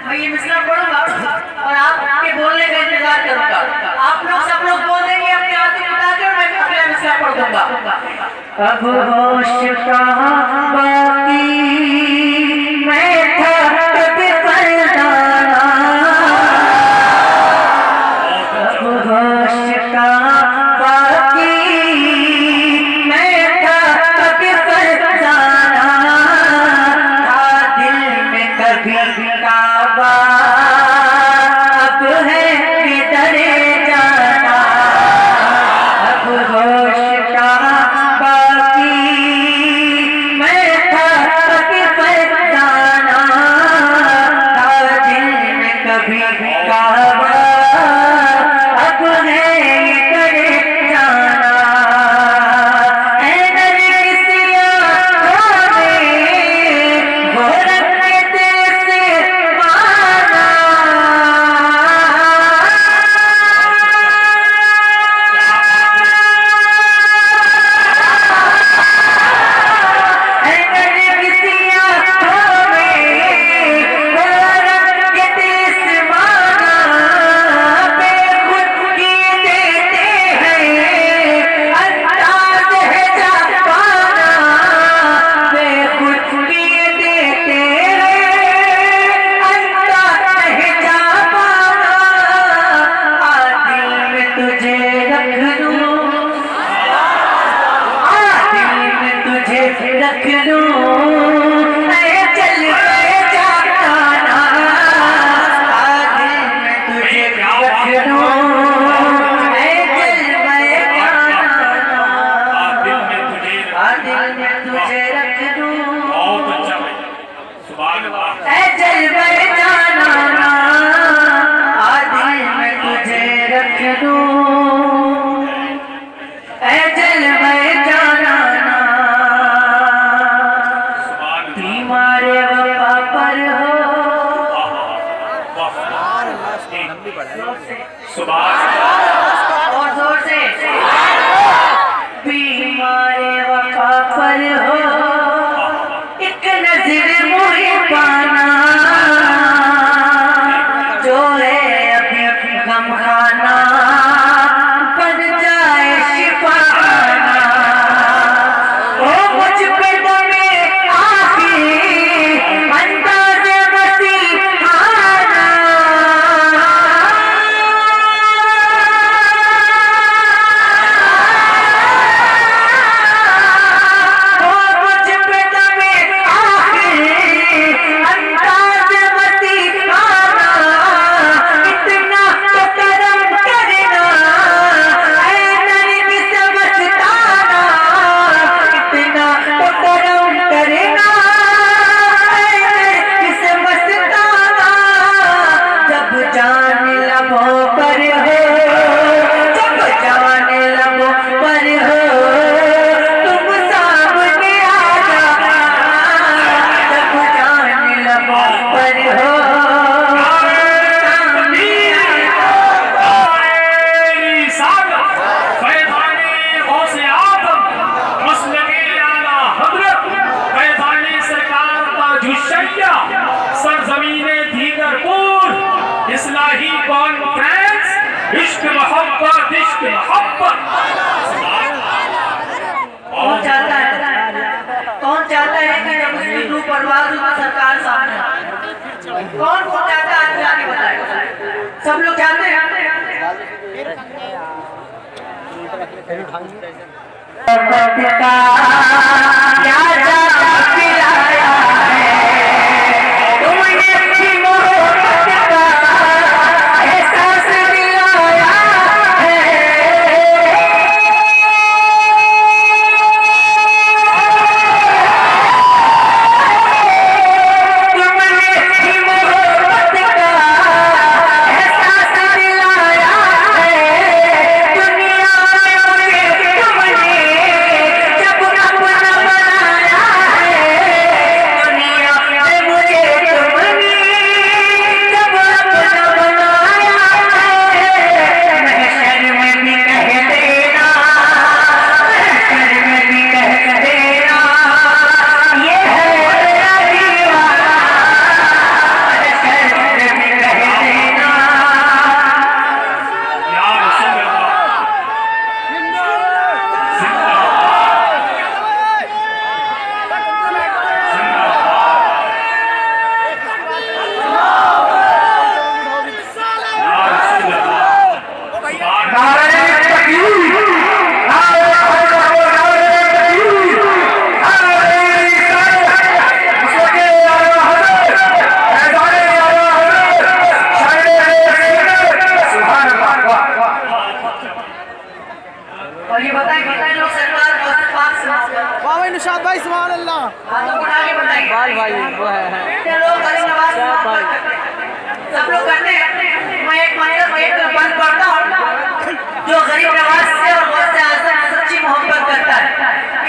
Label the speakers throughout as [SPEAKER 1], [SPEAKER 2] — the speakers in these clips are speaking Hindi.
[SPEAKER 1] मैं ये मिसरा पढ़ूंगा और आपके बोलने का इंतजार करूंगा। आप लोग सब लोग बोल देंगे अपने हाथ उठा के और मैं अगला मिसरा पढ़ दूंगा। अब होश कहाँ बाकी मैं था कभी फरदाना, अब होश कहाँ बाकी मैं था कभी फरदाना, था दिल में कभी काबा अब है किधर जाना, अब होश कहाँ बाकी मैं था कभी फरदाना, था दिल में कभी काबा अब है किधर जाना। ऐ नरगिसिया गोरख के दिल से माना, ऐ नरगिसिया गोरख के दिल से माना, बेखुद किए देते हैं अंदाज है जापाना, बेखुद किए देते हैं अंदाज है जापाना, दिल में तुझे रख लूं, दिल में तुझे रख लूं, ऐ चल गए जाना, दिल में तुझे रख लूं, ऐ चल गए जाना, दिल में तुझे रख लूं,
[SPEAKER 2] बहुत अच्छा भाई, सुभान अल्लाह।
[SPEAKER 1] ऐ चल गए जाना, दिल में तुझे रख लूं, ऐ चल गए जाना,
[SPEAKER 2] सुभान अल्लाह।
[SPEAKER 1] बीमारे वफा पर हो,
[SPEAKER 2] सुभान अल्लाह।
[SPEAKER 1] और जोर से बीमारे वफा पर हो, एक नजर मुझे पाना, जो है अभी गम खाना बन जाए शिफाना, ओ मुझ पे दमे आखी अंदाज मसीहाना, ओ मुझ पे दमे आखी अंदाज मसीहाना, इतना तो करम करना ऐ नरगिस मस्ताना, इतना तो करम करना ऐ नरगिस मस्ताना, जब जान लबों पर हो, जब जान लबों पर हो, तुम सामने आ जाना, जब जान लबों पर हो, सामने आ
[SPEAKER 2] मेरी सादत, फैज़ाने गौसे आदम, मसलके आला हज़रत, फैज़ाने सरकार ताजुश्शरिया, सरज़मीने दीगरपुर, इस्लाही कॉन्फ्रेंस, इश्क मोहब्बत, इश्क मोहब्बत।
[SPEAKER 1] कौन चाहता है कि जब उसकी रूह परवाज़ हो तो सरकार सामने आए? कौन चाहता है? आज आके बताए। सब लोग चाहते हैं। क्या जाम पिलाया है तुमने, अच्छी मोहब्बत का एहसास दिलाया है, तुमने अच्छी मोहब्बत का एहसास दिलाया है, दुनिया में मुझे तुमने जब अपना बनाया सब लोग करते हैं। मैं एक बंद पढ़ता हूँ जो गरीब नवाज से और गौसे आज़म से सच्ची मोहब्बत करता है।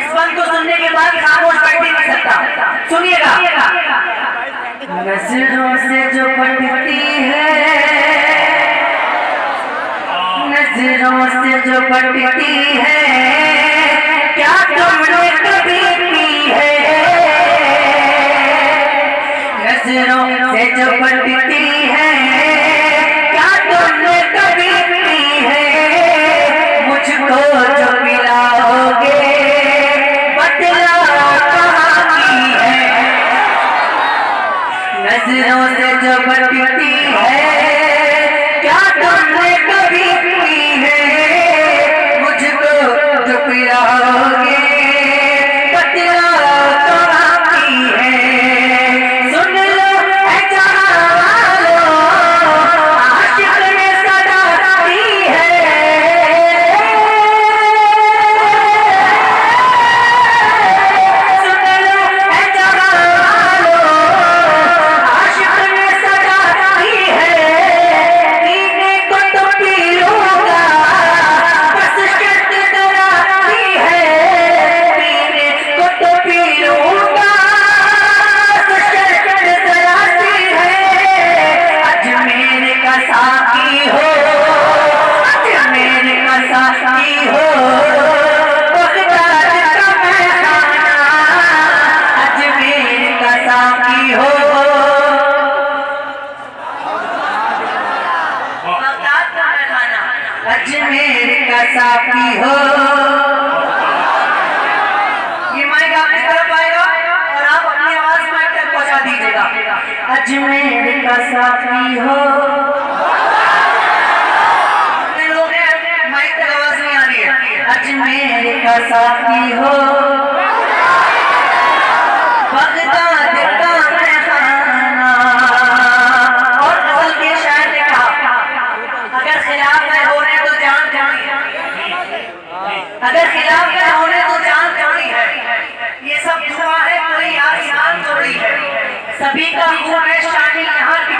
[SPEAKER 1] इस बंद को सुनने के बाद खामोश बैठ ही नहीं सकता। सुनिएगा। नजरों से जो पटती है, नजरों से जो पटती है, क्या तुमने कभी पी है? नजरों से जो पटती है, क्या तुमने कभी पी है? मुझको जो पिलाओगे बतलाओ कहाँ की है? नजरों से जो पटती है, क्या तुमने कभी पी है? मुझको जो पिलाओगे बतलाओ कहाँ की है? सुन लो ऐ जहां वालों, आशिक ने सदा दी है। सुन लो ऐ जहां वालों, आशिक ने सदा दी है। पीने को तो पी लूंगा, बस शर्त जरा दी है। पीने को तो पी लूंगा, बस शर्त जरा दी है। अजमेर का साकी हो, अजमेर का साकी हो, बगदाद का मैखाना, अजमेर का साकी हो। बगदाद का मैखाना, अजमेर का साकी हो। ये माइक आपकी तरफ आएगा और आप अपनी आवाज माइक तक पहुंचा दीजिएगा। अजमेर का साकी हो। कितने लोग हैं माइक तक आवाज नहीं आ रही है? अजमेर का साकी हो, बगदाद का मैखाना। और गजल के शायर ने कहा, अगर खिलाफ में होने तो जान जानी है, अगर खिलाफ में होने तो जान जानी है। ये सब धुआं है, कोई आसमान थोड़ी है। सभी का खून है, शामिल यहाँ की